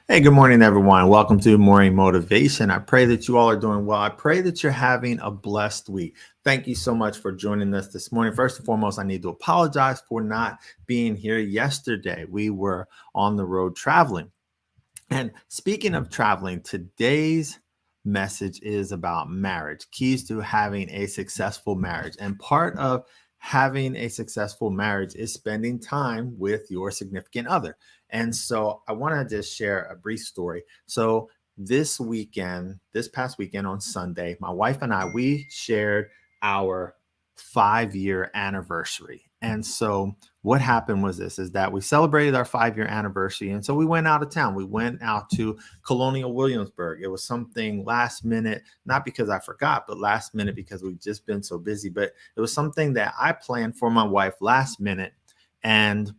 Hey, good morning, everyone. Welcome to Morning Motivation. I pray that you all are doing well. I pray that you're having a blessed week. Thank you so much for joining us this morning. First and foremost, I need to apologize for not being here yesterday. We were on the road traveling. And speaking of traveling, today's message is about marriage, keys to having a successful marriage. And part of having a successful marriage is spending time with your significant other. And so I want to just share a brief story. So this past weekend on Sunday, my wife and we shared our 5-year anniversary. And so what happened was this is that we celebrated our 5-year anniversary, and so we went out of town. We went out to Colonial Williamsburg. It was something last minute, not because I forgot, but last minute because we've just been so busy. But it was something that I planned for my wife last minute, and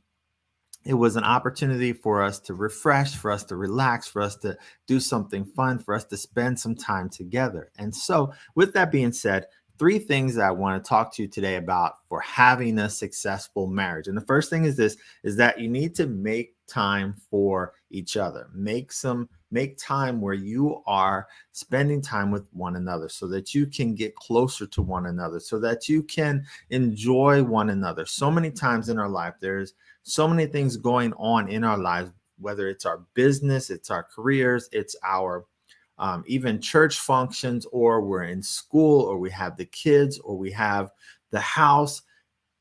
it was an opportunity for us to refresh, for us to relax, for us to do something fun, for us to spend some time together. And so, with that being said, three things that I want to talk to you today about for having a successful marriage. And the first thing is this is that you need to make time for each other. Make time where you are spending time with one another so that you can get closer to one another, so that you can enjoy one another. So many times in our life, there's so many things going on in our lives, whether it's our business, it's our careers, it's our even church functions, or we're in school, or we have the kids, or we have the house,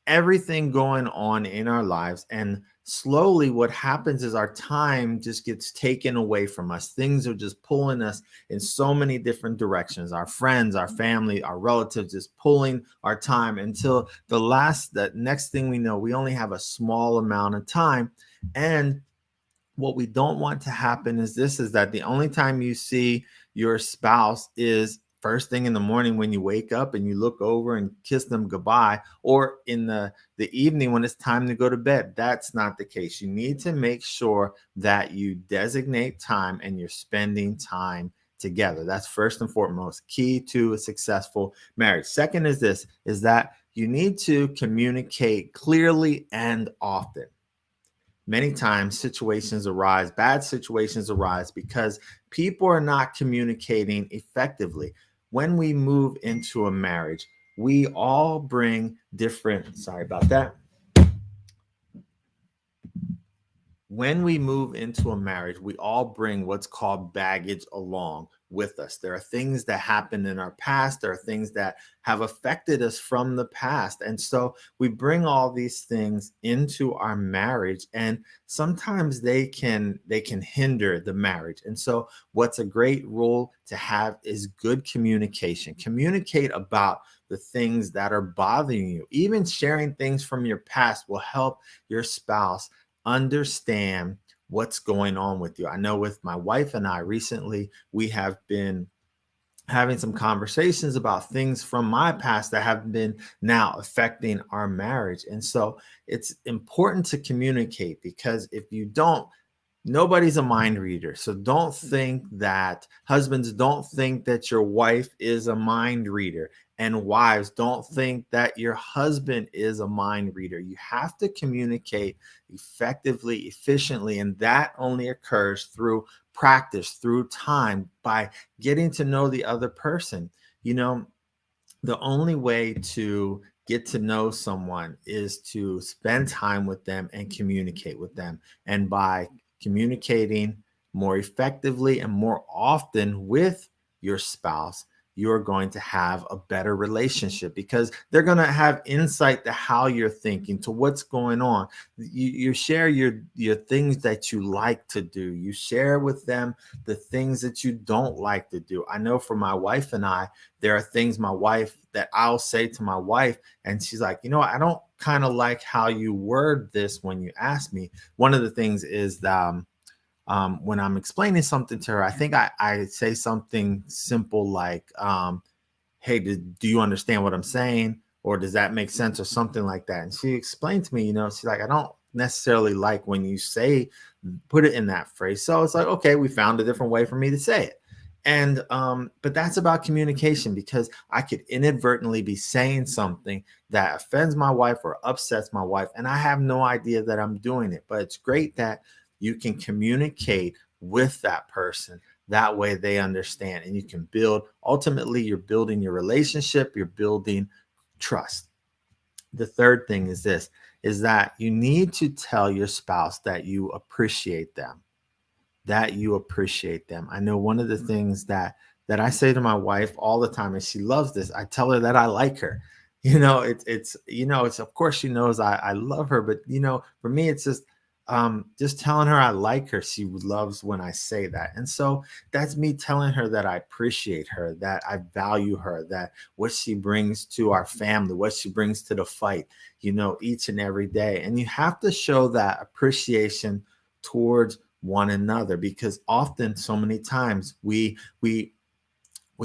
everything going on in our lives. And slowly, what happens is our time just gets taken away from us. Things are just pulling us in so many different directions. Our friends, our family, our relatives just pulling our time until the next thing we know, we only have a small amount of time. And what we don't want to happen is this is that the only time you see your spouse is first thing in the morning when you wake up and you look over and kiss them goodbye, or in the evening when it's time to go to bed. That's not the case. You need to make sure that you designate time and you're spending time together. That's first and foremost key to a successful marriage. Second is this is that you need to communicate clearly and often. Many times bad situations arise because people are not communicating effectively. When we move into a marriage, we all bring sorry about that. When we move into a marriage, we all bring what's called baggage along with us. There are things that happened in our past, there are things that have affected us from the past. And so we bring all these things into our marriage, and sometimes they can hinder the marriage. And so what's a great rule to have is good communication. Communicate about the things that are bothering you. Even sharing things from your past will help your spouse understand what's going on with you. I know with my wife and I recently, we have been having some conversations about things from my past that have been now affecting our marriage. And so it's important to communicate, because if you don't, nobody's a mind reader. So husbands don't think that your wife is a mind reader, and wives don't think that your husband is a mind reader. You have to communicate effectively, efficiently, and that only occurs through practice, through time, by getting to know the other person. You know, the only way to get to know someone is to spend time with them and communicate with them. And by communicating more effectively and more often with your spouse, you're going to have a better relationship, because they're going to have insight to how you're thinking, to what's going on. You share your things that you like to do. You share with them the things that you don't like to do. I know for my wife and I, there are things that I'll say to my wife, and she's like, I don't kind of like how you word this when you ask me. One of the things is that when I'm explaining something to her, I think I say something simple like, hey, do you understand what I'm saying? Or does that make sense? Or something like that. And she explained to me, she's like, I don't necessarily like when you put it in that phrase. So it's like, okay, we found a different way for me to say it. And but that's about communication, because I could inadvertently be saying something that offends my wife or upsets my wife, and I have no idea that I'm doing it. But it's great that you can communicate with that person. That way they understand and you can build. Ultimately, you're building your relationship, you're building trust. The third thing is this, is that you need to tell your spouse that you appreciate them, that you appreciate them. I know one of the things that I say to my wife all the time, and she loves this. I tell her that I like her. It's of course she knows I love her, but for me it's just telling her I like her. She loves when I say that. And so that's me telling her that I appreciate her, that I value her, that what she brings to our family, what she brings to the fight, each and every day. And you have to show that appreciation towards one another, because often, so many times, we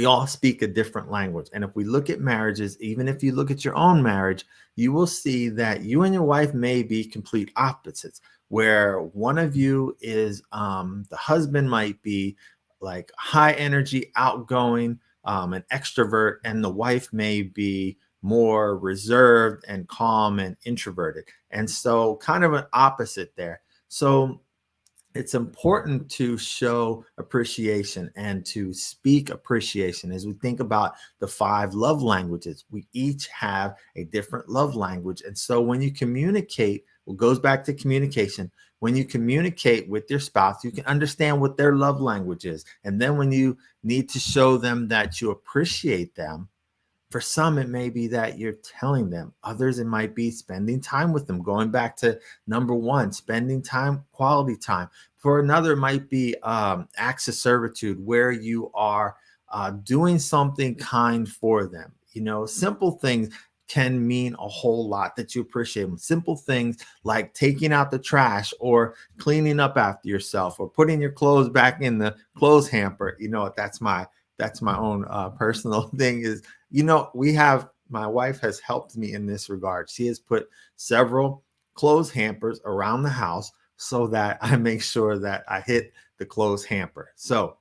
all speak a different language. And if we look at marriages, even if you look at your own marriage, you will see that you and your wife may be complete opposites, where one of you is the husband might be like high energy, outgoing, an extrovert, and the wife may be more reserved and calm and introverted. And so kind of an opposite there. So it's important to show appreciation and to speak appreciation. As we think about the 5 love languages, we each have a different love language. And so when you communicate, well, goes back to communication. When you communicate with your spouse, you can understand what their love language is. And then when you need to show them that you appreciate them, for some, it may be that you're telling them. Others, it might be spending time with them. Going back to number 1, spending time, quality time. For another, it might be acts of servitude, where you are doing something kind for them. Simple things can mean a whole lot that you appreciate them. Simple things like taking out the trash or cleaning up after yourself or putting your clothes back in the clothes hamper. That's my own personal thing is, my wife has helped me in this regard. She has put several clothes hampers around the house so that I make sure that I hit the clothes hamper. So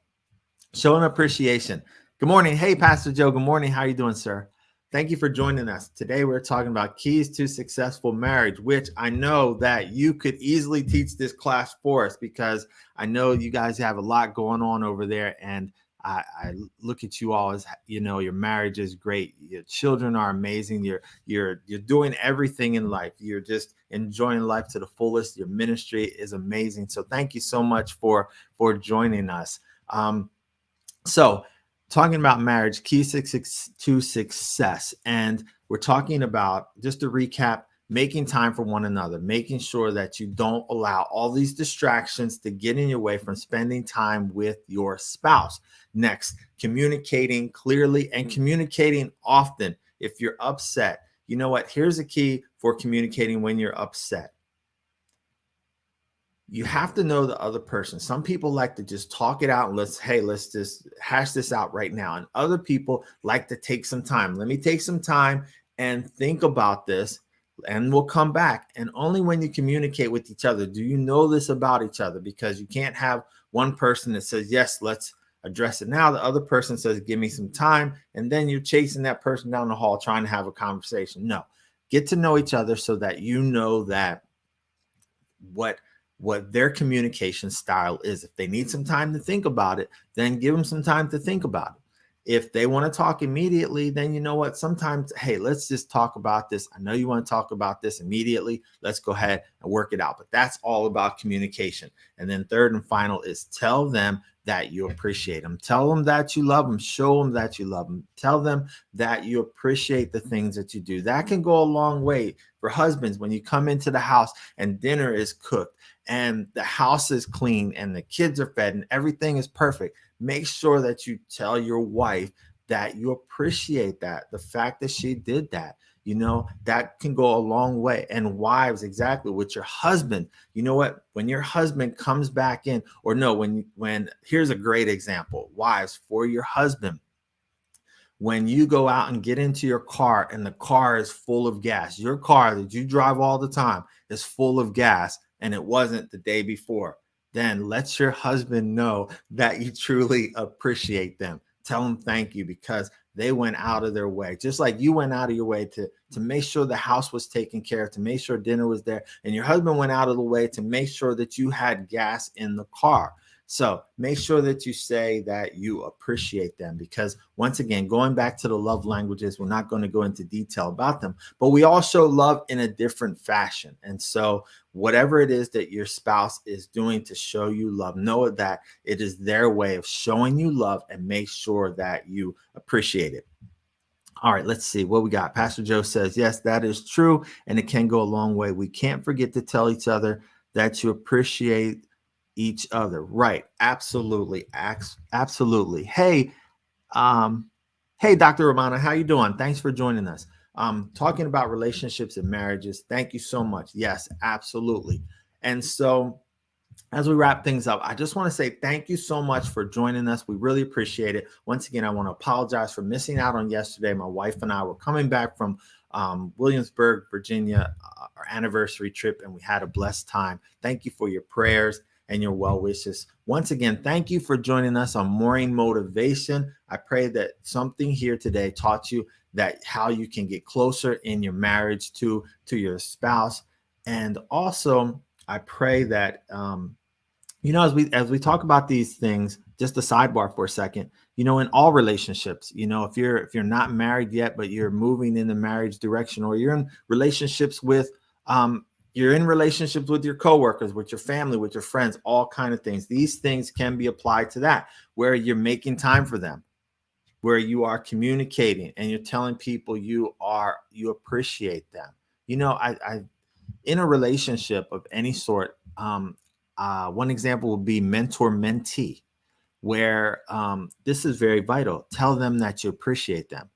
showing appreciation. Good morning. Hey, Pastor Joe. Good morning. How are you doing, sir? Thank you for joining us. Today, we're talking about keys to successful marriage, which I know that you could easily teach this class for us, because I know you guys have a lot going on over there. And I look at you all as, your marriage is great. Your children are amazing. You're doing everything in life. You're just enjoying life to the fullest. Your ministry is amazing. So thank you so much for joining us. So talking about marriage, keys to success. And we're talking about, just to recap, making time for one another, making sure that you don't allow all these distractions to get in your way from spending time with your spouse. Next, communicating clearly and communicating often. If you're upset, you know what? Here's a key for communicating when you're upset. You have to know the other person. Some people like to just talk it out and let's just hash this out right now. And other people like to take some time. Let me take some time and think about this, and we'll come back. And only when you communicate with each other do you know this about each other, because you can't have one person that says, yes, let's address it now. The other person says, give me some time. And then you're chasing that person down the hall trying to have a conversation. No, get to know each other so that you know that what their communication style is. If they need some time to think about it, then give them some time to think about it. If they want to talk immediately, then you know what? Sometimes, hey, let's just talk about this. I know you want to talk about this immediately. Let's go ahead and work it out. But that's all about communication. And then third and final is tell them that you appreciate them. Tell them that you love them. Show them that you love them. Tell them that you appreciate the things that you do. That can go a long way. For husbands, when you come into the house and dinner is cooked and the house is clean and the kids are fed and everything is perfect, make sure that you tell your wife that you appreciate that, the fact that she did that. That can go a long way. And wives, exactly, with your husband, you know what? When your husband comes back in, or no, when here's a great example, wives, for your husband, when you go out and get into your car and the car is full of gas, your car that you drive all the time is full of gas, and it wasn't the day before, then let your husband know that you truly appreciate them. Tell them thank you, because they went out of their way, just like you went out of your way to make sure the house was taken care of, to make sure dinner was there. And your husband went out of the way to make sure that you had gas in the car. So make sure that you say that you appreciate them, because once again, going back to the love languages, we're not going to go into detail about them, but we all show love in a different fashion. And so whatever it is that your spouse is doing to show you love, know that it is their way of showing you love, and make sure that you appreciate it. All right, let's see what we got. Pastor Joe says, yes, that is true, and it can go a long way. We can't forget to tell each other that you appreciate each other. Right. Absolutely. Absolutely. Um, hey, Dr. Romana, how you doing? Thanks for joining us. Talking about relationships and marriages. Thank you so much. Yes, absolutely. And so as we wrap things up, I just want to say thank you so much for joining us. We really appreciate it. Once again, I want to apologize for missing out on yesterday. My wife and I were coming back from Williamsburg, Virginia, our anniversary trip, and we had a blessed time. Thank you for your prayers and your well wishes. Once again, thank you for joining us on Morning Motivation. I pray that something here today taught you that how you can get closer in your marriage to your spouse. And also, I pray that as we talk about these things, just a sidebar for a second, in all relationships, if you're not married yet, but you're moving in the marriage direction, or you're in relationships with your coworkers, with your family, with your friends, all kind of things. These things can be applied to that, where you're making time for them, where you are communicating and you're telling people you appreciate them. I in a relationship of any sort, one example would be mentor-mentee, where this is very vital. Tell them that you appreciate them.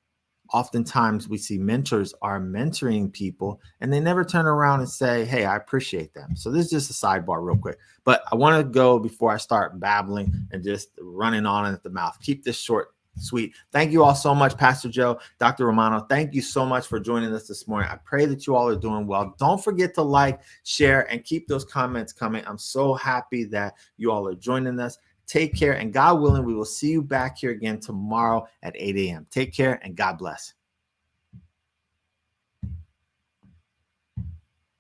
Oftentimes we see mentors are mentoring people and they never turn around and say, hey, I appreciate them. So this is just a sidebar real quick, but I want to go before I start babbling and just running on at the mouth. Keep this short, sweet. Thank you all so much, Pastor Joe, Dr. Romano. Thank you so much for joining us this morning. I pray that you all are doing well. Don't forget to like, share, and keep those comments coming. I'm so happy that you all are joining us. Take care, and God willing, we will see you back here again tomorrow at 8 a.m. Take care, and God bless.